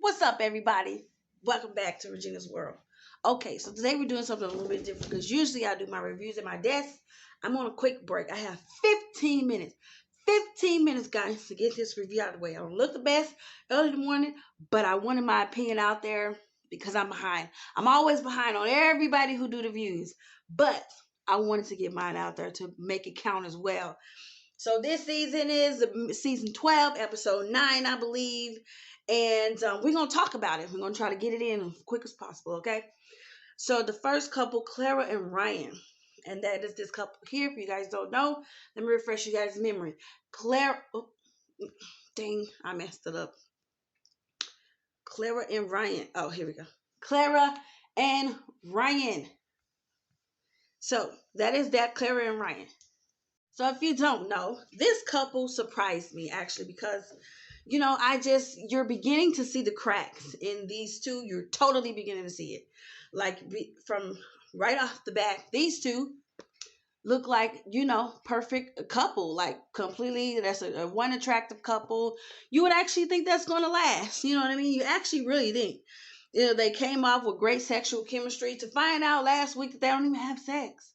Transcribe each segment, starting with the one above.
What's up, everybody? Welcome back to Regina's World. Okay, so today we're doing something a little bit different because usually I do my reviews at my desk. I'm on a quick break. I have 15 minutes. 15 minutes, guys, to get this review out of the way. I don't look the best early in the morning, but I wanted my opinion out there because I'm behind. I'm always behind on everybody who do the views, but I wanted to get mine out there to make it count as well. So this season is season 12, episode 9, I believe. And we're going to talk about it. We're going to try to get it in as quick as possible, okay? So the first couple, Clara and Ryan. And that is this couple here. If you guys don't know, let me refresh you guys' memory. Clara, oh, dang, I messed it up. Clara and Ryan. Oh, here we go. Clara and Ryan. So that is that, Clara and Ryan. So if you don't know, this couple surprised me actually because, you're beginning to see the cracks in these two. You're totally beginning to see it. Like from right off the bat, these two look like, perfect couple, like completely, that's a one attractive couple. You would actually think that's going to last. You know what I mean? You actually really think. They came off with great sexual chemistry to find out last week that they don't even have sex.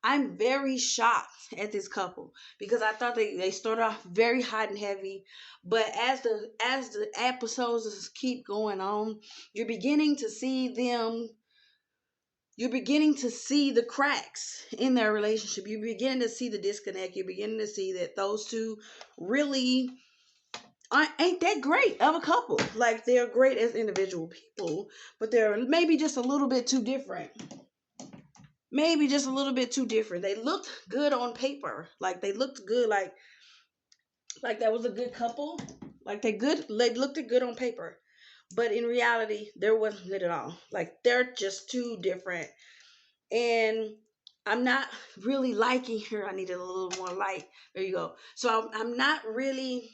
I'm very shocked at this couple because I thought they started off very hot and heavy, but as the episodes keep going on, you're beginning to see them. You're beginning to see the cracks in their relationship. You're beginning to see the disconnect. You're beginning to see that those two really ain't that great of a couple. Like they're great as individual people, but they're maybe just a little bit too different. Maybe just a little bit too different. They looked good on paper. Like they looked good like that was a good couple. Like they looked good on paper. But in reality, there wasn't good at all. Like they're just too different. And I'm not really liking her. I needed a little more light. There you go. So I'm not really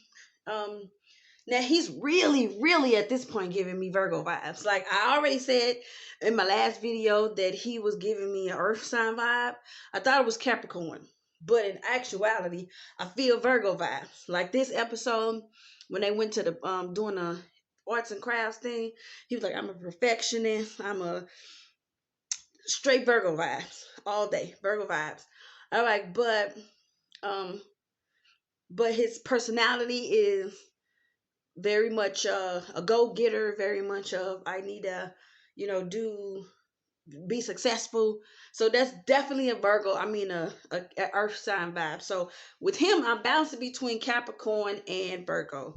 now he's really, really at this point giving me Virgo vibes. Like I already said in my last video that he was giving me an Earth sign vibe. I thought it was Capricorn, but in actuality, I feel Virgo vibes. Like this episode when they went to the doing the arts and crafts thing, he was like, "I'm a perfectionist. I'm a straight Virgo vibes all day. Virgo vibes." I'm like, um, but his personality is very much a go-getter, very much of I need to, do be successful. So that's definitely a Virgo. I mean a earth sign vibe. So with him, I'm bouncing between Capricorn and Virgo.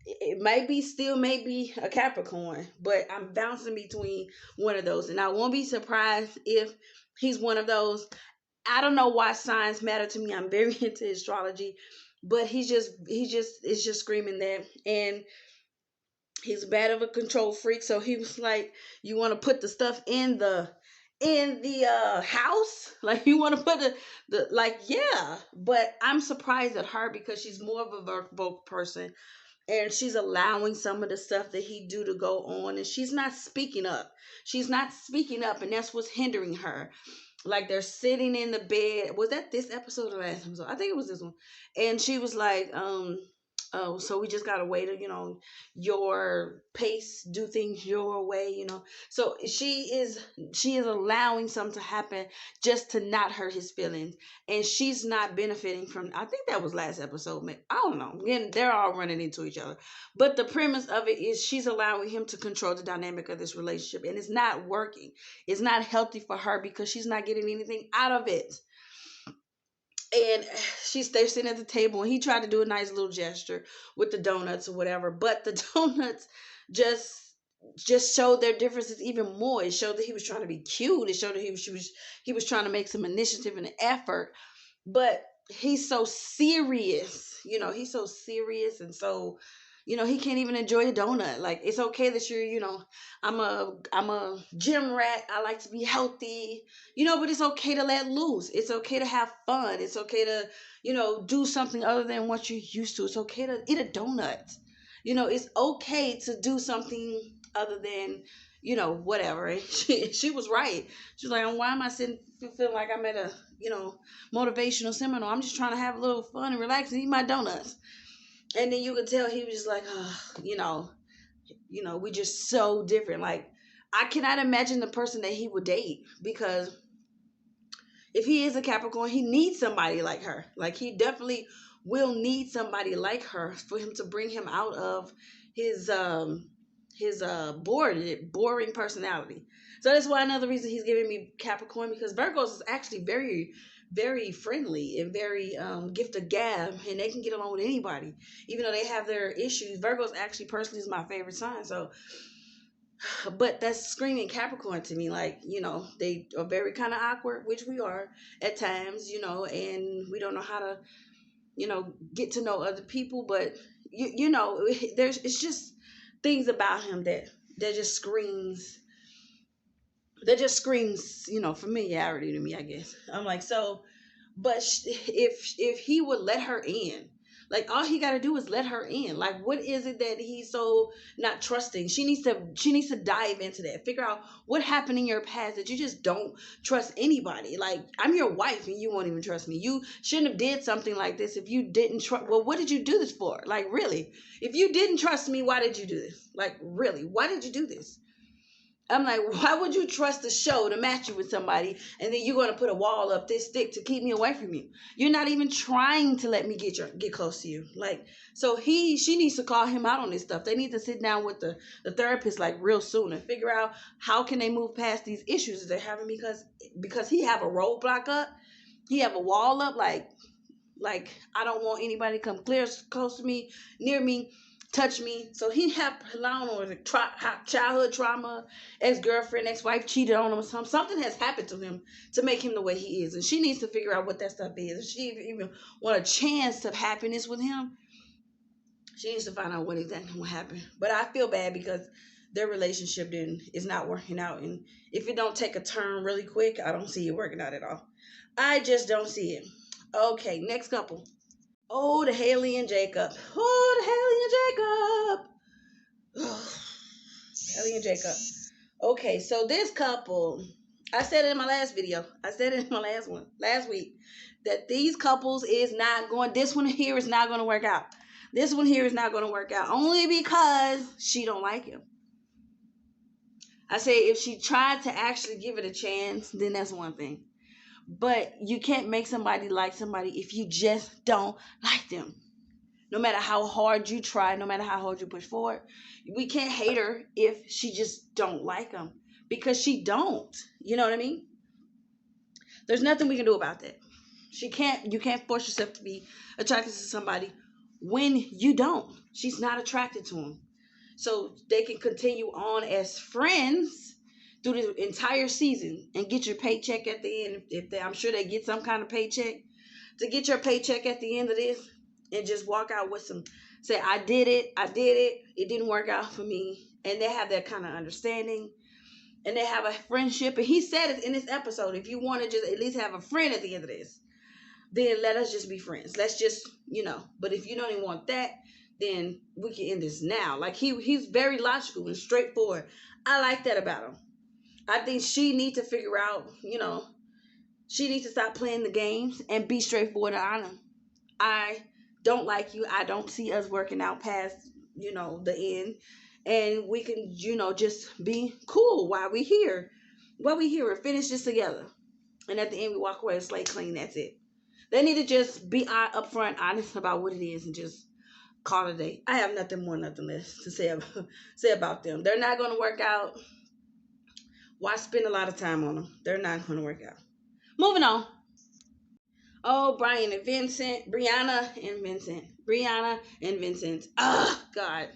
It may be still maybe a Capricorn, but I'm bouncing between one of those. And I won't be surprised if he's one of those. I don't know why signs matter to me. I'm very into astrology, but it's just screaming that. And he's bad of a control freak, so he was like, you want to put the stuff in the house, like you want to put the like, yeah. But I'm surprised at her because she's more of a vocal person, and she's allowing some of the stuff that he do to go on, and she's not speaking up, and that's what's hindering her. Like they're sitting in the bed. Was that this episode or last episode? I think it was this one. And she was like, oh, so we just gotta wait, your pace, do things your way. So she is allowing something to happen just to not hurt his feelings. And she's not benefiting from, I think that was last episode, man. I don't know. Again, they're all running into each other. But the premise of it is she's allowing him to control the dynamic of this relationship. And it's not working. It's not healthy for her because she's not getting anything out of it. And they're sitting at the table, and he tried to do a nice little gesture with the donuts or whatever, but the donuts just showed their differences even more. It showed that he was trying to be cute. It showed that he was trying to make some initiative and effort, but he's so serious. He's so serious, and so he can't even enjoy a donut. Like it's okay that I'm a gym rat. I like to be healthy, but it's okay to let loose. It's okay to have fun. It's okay to, do something other than what you're used to. It's okay to eat a donut. It's okay to do something other than, whatever. And she was right. She was like, why am I sitting feeling like I'm at a, motivational seminar? I'm just trying to have a little fun and relax and eat my donuts. And then you could tell he was just like, oh, We just so different. Like, I cannot imagine the person that he would date, because if he is a Capricorn, he needs somebody like her. Like, he definitely will need somebody like her for him to bring him out of his boring personality. So that's why another reason he's giving me Capricorn, because Virgos is actually very, very friendly and very gift of gab, and they can get along with anybody, even though they have their issues. Virgos actually personally is my favorite sign. So, but that's screaming Capricorn to me. Like, they are very kind of awkward, which we are at times, and we don't know how to, get to know other people. But it's just things about him that just screams familiarity to me, I guess. I'm like, so, but if he would let her in, like, all he got to do is let her in. Like, what is it that he's so not trusting? She needs to dive into that. Figure out what happened in your past that you just don't trust anybody. Like, I'm your wife and you won't even trust me. You shouldn't have did something like this if you didn't trust. Well, what did you do this for? Like, really? If you didn't trust me, why did you do this? Like, really? Why did you do this? I'm like, why would you trust the show to match you with somebody, and then you're going to put a wall up this thick to keep me away from you? You're not even trying to let me get close to you. Like, so she needs to call him out on this stuff. They need to sit down with the therapist, like, real soon, and figure out how can they move past these issues that they're having, because he have a roadblock up. He have a wall up, like, I don't want anybody to come close to me, near me, touch me. So he had allowed on childhood trauma, ex-girlfriend, ex-wife cheated on him or something. Something has happened to him to make him the way he is. And she needs to figure out what that stuff is. If she even want a chance of happiness with him, she needs to find out what exactly what happened. But I feel bad because their relationship then is not working out. And if it don't take a turn really quick, I don't see it working out at all. I just don't see it. Okay, next couple. Oh, the Haley and Jacob. Oh, the Haley and Jacob. Oh, Haley and Jacob. Okay, so this couple, I said it in my last video. I said it in my last one, last week, that these couples this one here is not going to work out. This one here is not going to work out only because she don't like him. I say if she tried to actually give it a chance, then that's one thing. But you can't make somebody like somebody if you just don't like them. No matter how hard you try, no matter how hard you push forward, we can't hate her if she just don't like them, because she don't. You know what I mean? There's nothing we can do about that. You can't force yourself to be attracted to somebody when you don't. She's not attracted to him. So they can continue on as friends through the entire season and get your paycheck at the end. I'm sure they get some kind of paycheck, to get your paycheck at the end of this, and just walk out with say, I did it, it didn't work out for me. And they have that kind of understanding, and they have a friendship. And he said it in this episode, if you want to just at least have a friend at the end of this, then let us just be friends. Let's just, but if you don't even want that, then we can end this now. Like, he's very logical and straightforward. I like that about him. I think she needs to figure out, she needs to stop playing the games and be straightforward and honest. I don't like you. I don't see us working out past, the end. And we can, just be cool while we here. While we here and finish this together. And at the end, we walk away and slate clean. That's it. They need to just be upfront, honest about what it is, and just call it a day. I have nothing less to say about them. They're not going to work out. Why spend a lot of time on them? They're not going to work out. Moving on. Oh, Brian and Vincent. Brianna and Vincent. Oh, God.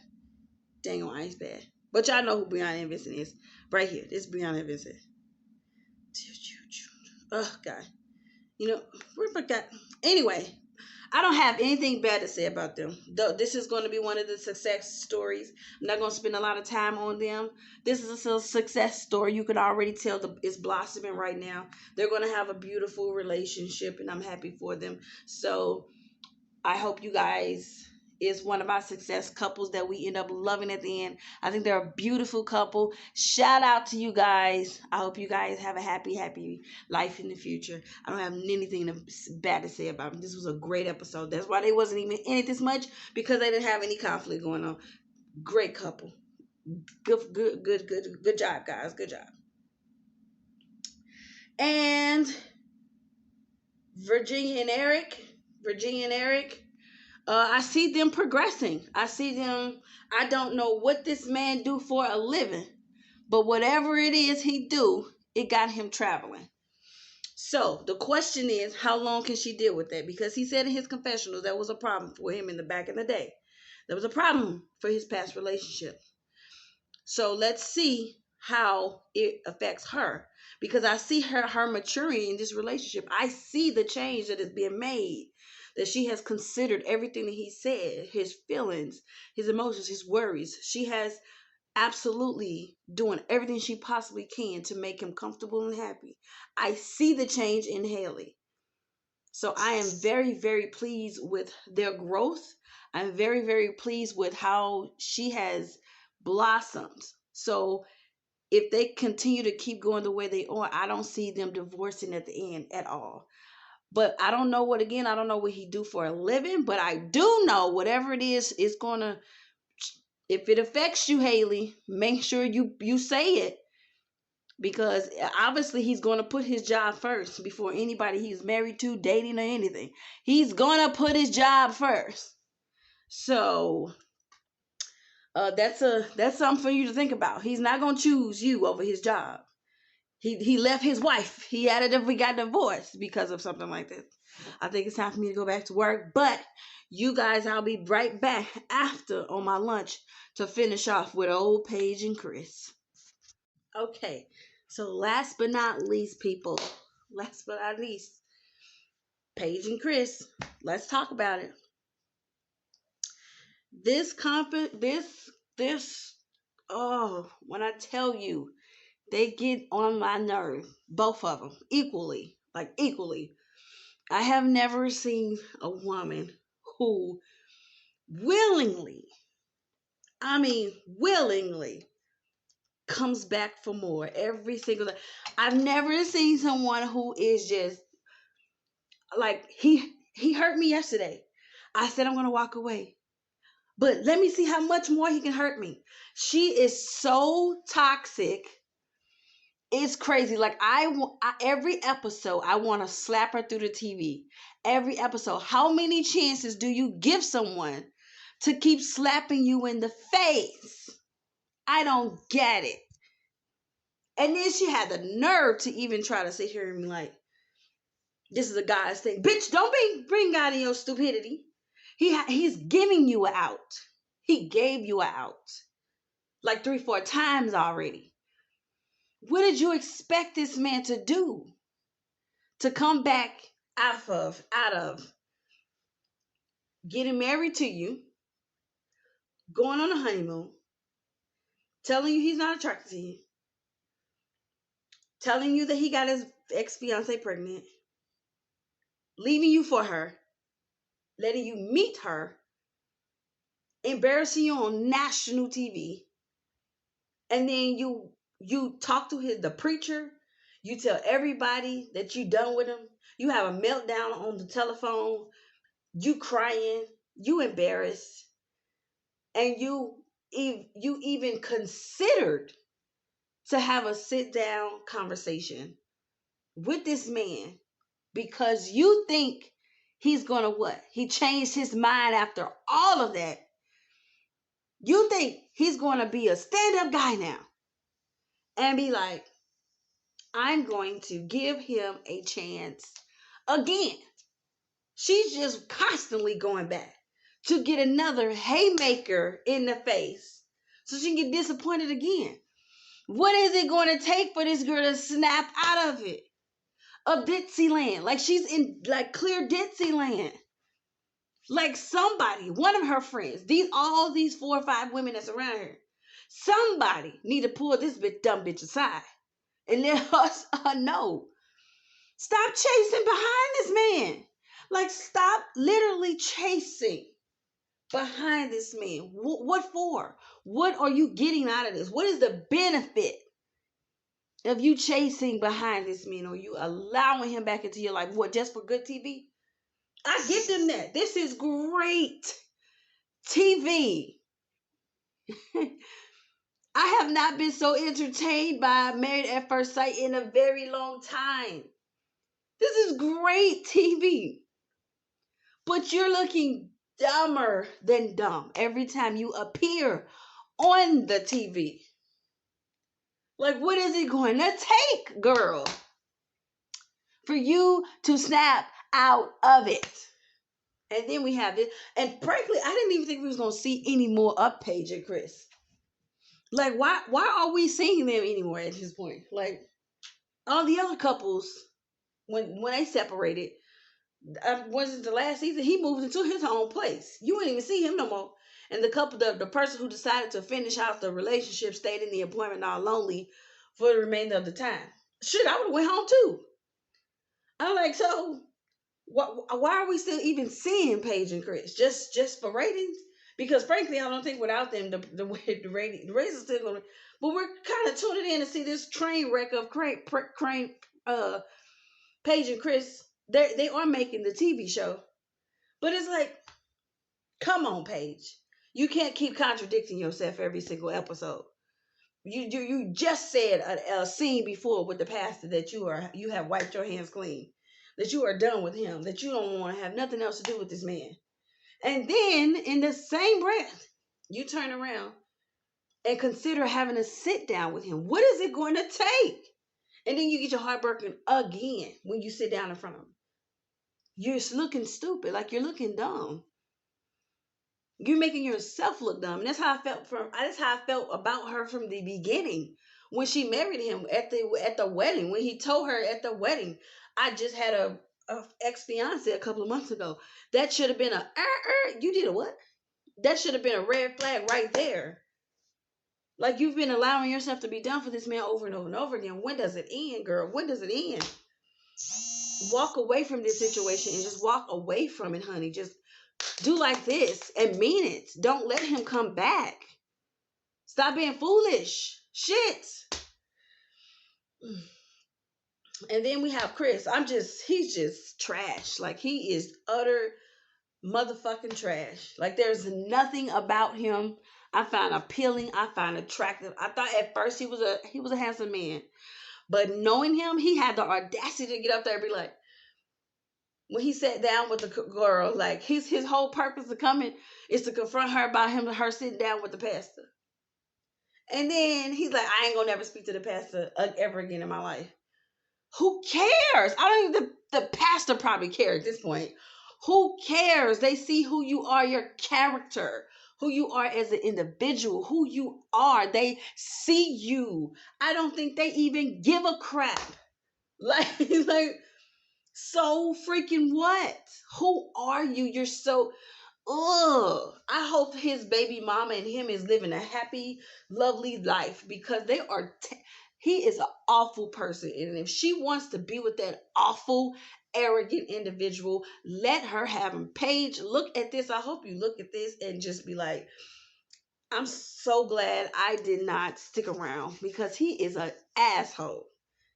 Dang on, it's bad. But y'all know who Brianna and Vincent is. Right here. This is Brianna and Vincent. Oh, God. We forgot. Anyway, I don't have anything bad to say about them. This is going to be one of the success stories. I'm not going to spend a lot of time on them. This is a success story. You can already tell it's blossoming right now. They're going to have a beautiful relationship, and I'm happy for them. So I hope you guys is one of our success couples that we end up loving at the end. I think they're a beautiful couple. Shout out to you guys. I hope you guys have a happy life in the future. I don't have anything bad to say about them. This was a great episode. That's why they wasn't even in it this much, because they didn't have any conflict going on. Great couple. Good job, guys. Good job. And Virginia and Eric, Virginia and Eric, I see them progressing. I see them. I don't know what this man do for a living, but whatever it is he do, it got him traveling. So the question is, how long can she deal with that? Because he said in his confessional that was a problem for him in the back in the day. There was a problem for his past relationship. So let's see how it affects her. Because I see her maturing in this relationship. I see the change that is being made. That she has considered everything that he said, his feelings, his emotions, his worries. She has absolutely doing everything she possibly can to make him comfortable and happy. I see the change in Haley. So I am very, very pleased with their growth. I'm very, very pleased with how she has blossomed. So if they continue to keep going the way they are, I don't see them divorcing at the end at all. But I don't know I don't know what he do for a living, but I do know whatever it is, it's going to, if it affects you, Haley, make sure you say it, because obviously he's going to put his job first before anybody he's married to, dating, or anything. He's going to put his job first. So that's something for you to think about. He's not going to choose you over his job. He left his wife. He added if we got divorced because of something like this. I think it's time for me to go back to work. But you guys, I'll be right back after on my lunch to finish off with old Paige and Chris. Okay, so last but not least, people, last but not least, Paige and Chris. Let's talk about it. This oh, when I tell you, they get on my nerve, both of them, equally, like equally. I have never seen a woman who willingly, I mean, willingly comes back for more every single day. I've never seen someone who is just like he hurt me yesterday. I said I'm gonna walk away, but let me see how much more he can hurt me. She is so toxic. It's crazy. Like every episode, I want to slap her through the TV. Every episode. How many chances do you give someone to keep slapping you in the face? I don't get it. And then she had the nerve to even try to sit here and be like, "This is a guy's thing, bitch. Don't bring God in your stupidity. He's giving you an out. He gave you an out like 3-4 times already. What did you expect this man to do? To come back out of getting married to you, going on a honeymoon, telling you he's not attracted to you, telling you that he got his ex-fiance pregnant, leaving you for her, letting you meet her, embarrassing you on national TV, and then you talk to the preacher, you tell everybody that you done with him, you have a meltdown on the telephone, you crying, you embarrassed, and you even considered to have a sit down conversation with this man because you think he's gonna what? He changed his mind after all of that. You think he's gonna be a stand-up guy now and be like, I'm going to give him a chance again. She's just constantly going back to get another haymaker in the face so she can get disappointed again. What is it going to take for this girl to snap out of it? Of ditzy land. Like she's in like clear ditzy land. Like somebody, one of her friends, all these 4 or 5 women that's around her, somebody need to pull this dumb bitch aside and let us know. Stop chasing behind this man. Like stop literally chasing behind this man. What for? What are you getting out of this? What is the benefit of you chasing behind this man, or you allowing him back into your life? What, just for good TV? I give them that. This is great TV. I have not been so entertained by Married at First Sight in a very long time. This is great TV. But you're looking dumber than dumb every time you appear on the TV. Like, what is it going to take, girl, for you to snap out of it? And then we have this. And frankly, I didn't even think we was going to see any more of Paige and Chris. Like, why are we seeing them anymore at this point? Like, all the other couples, when they separated, wasn't the last season, he moved into his own place. You wouldn't even see him no more. And the couple, the person who decided to finish out the relationship stayed in the employment all lonely for the remainder of the time. Shit, I would have went home too. I'm like, so why are we still even seeing Paige and Chris? Just for ratings? Because frankly, I don't think without them the ratings are still going. But we're kind of tuning in to see this train wreck of Paige and Chris. They are making the TV show, but it's like, come on, Paige. You can't keep contradicting yourself every single episode. You just said a scene before with the pastor that you have wiped your hands clean, that you are done with him, that you don't want to have nothing else to do with this man. And then in the same breath, you turn around and consider having a sit down with him. What is it going to take? And then you get your heart broken again when you sit down in front of him. You're looking stupid, like you're looking dumb. You're making yourself look dumb. And that's how I felt about her from the beginning. When she married him at the wedding, when he told her at the wedding, I just had a ex-fiance a couple of months ago. That should have been you did a what? That should have been a red flag right there. Like, you've been allowing yourself to be done for this man over and over and over again. When does it end, girl? When does it end? Walk away from this situation and just walk away from it, honey. Just do like this and mean it. Don't let him come back. Stop being foolish. Shit. And then we have Chris. He's just trash. Like, he is utter motherfucking trash. Like, there's nothing about him I find appealing. I find attractive. I thought at first he was a handsome man. But knowing him, he had the audacity to get up there and be like, when he sat down with the girl, like, his whole purpose of coming is to confront her about her sitting down with the pastor. And then he's like, I ain't gonna never speak to the pastor ever again in my life. Who cares? I don't even, the pastor probably cares at this point. Who cares? They see who you are, your character, who you are as an individual, who you are. They see you. I don't think they even give a crap. Like, so freaking what? Who are you? You're so, ugh. I hope his baby mama and him is living a happy, lovely life, because they are, he is an awful person. And if she wants to be with that awful, arrogant individual, let her have him. Paige, look at this. I hope you look at this and just be like, I'm so glad I did not stick around, because he is an asshole.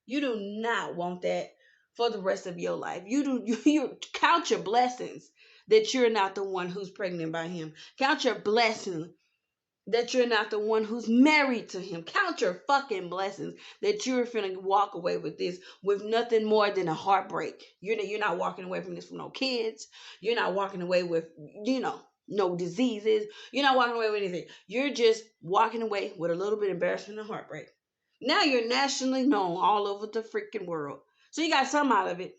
You do not want that for the rest of your life. You count your blessings that you're not the one who's pregnant by him. Count your blessings that you're not the one who's married to him. Count your fucking blessings that you're finna walk away with this with nothing more than a heartbreak. You're not walking away from this with no kids. You're not walking away with, no diseases. You're not walking away with anything. You're just walking away with a little bit of embarrassment and heartbreak. Now you're nationally known all over the freaking world. So you got some out of it.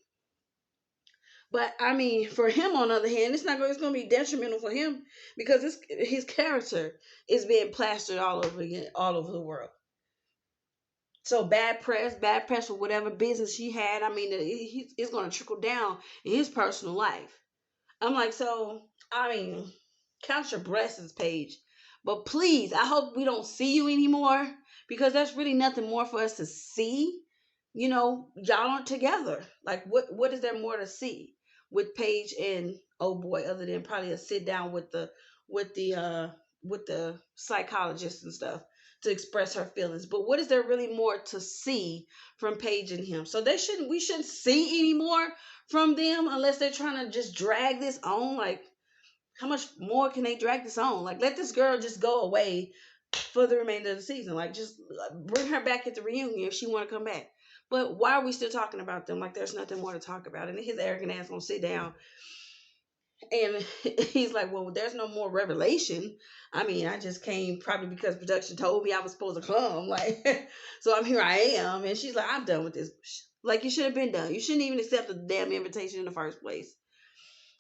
But I mean, for him, on the other hand, it's going to be detrimental for him, because his character is being plastered all over the world. So bad press for whatever business he had. I mean, it's going to trickle down in his personal life. I'm like, so, I mean, count your blessings, Paige. But please, I hope we don't see you anymore, because there's really nothing more for us to see. Y'all aren't together. Like, what is there more to see with Paige and oh boy, other than probably a sit down with the psychologist and stuff to express her feelings? But what is there really more to see from Paige and him? So we shouldn't see any more from them, unless they're trying to just drag this on. Like, how much more can they drag this on? Like, let this girl just go away for the remainder of the season. Like, just bring her back at the reunion if she want to come back. But why are we still talking about them? Like, there's nothing more to talk about. And his arrogant ass gonna sit down, and he's like, "Well, there's no more revelation. I mean, I just came probably because production told me I was supposed to come. Like, so I'm here. I am." And she's like, "I'm done with this. Like, you should have been done. You shouldn't even accept the damn invitation in the first place."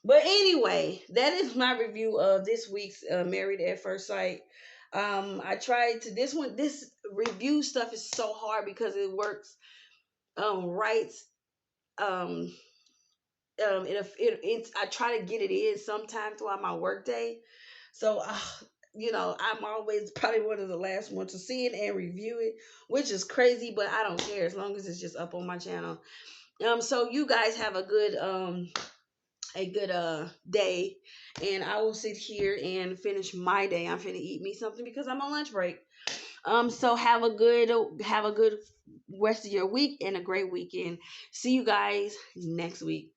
But anyway, that is my review of this week's Married at First Sight. I tried to this review stuff is so hard because it works right. Um, I try to get it in sometime throughout my workday. So, I'm always probably one of the last ones to see it and review it, which is crazy, but I don't care as long as it's just up on my channel. So you guys have a good day, and I will sit here and finish my day. I'm finna eat me something because I'm on lunch break. So have a good rest of your week and a great weekend. See you guys next week.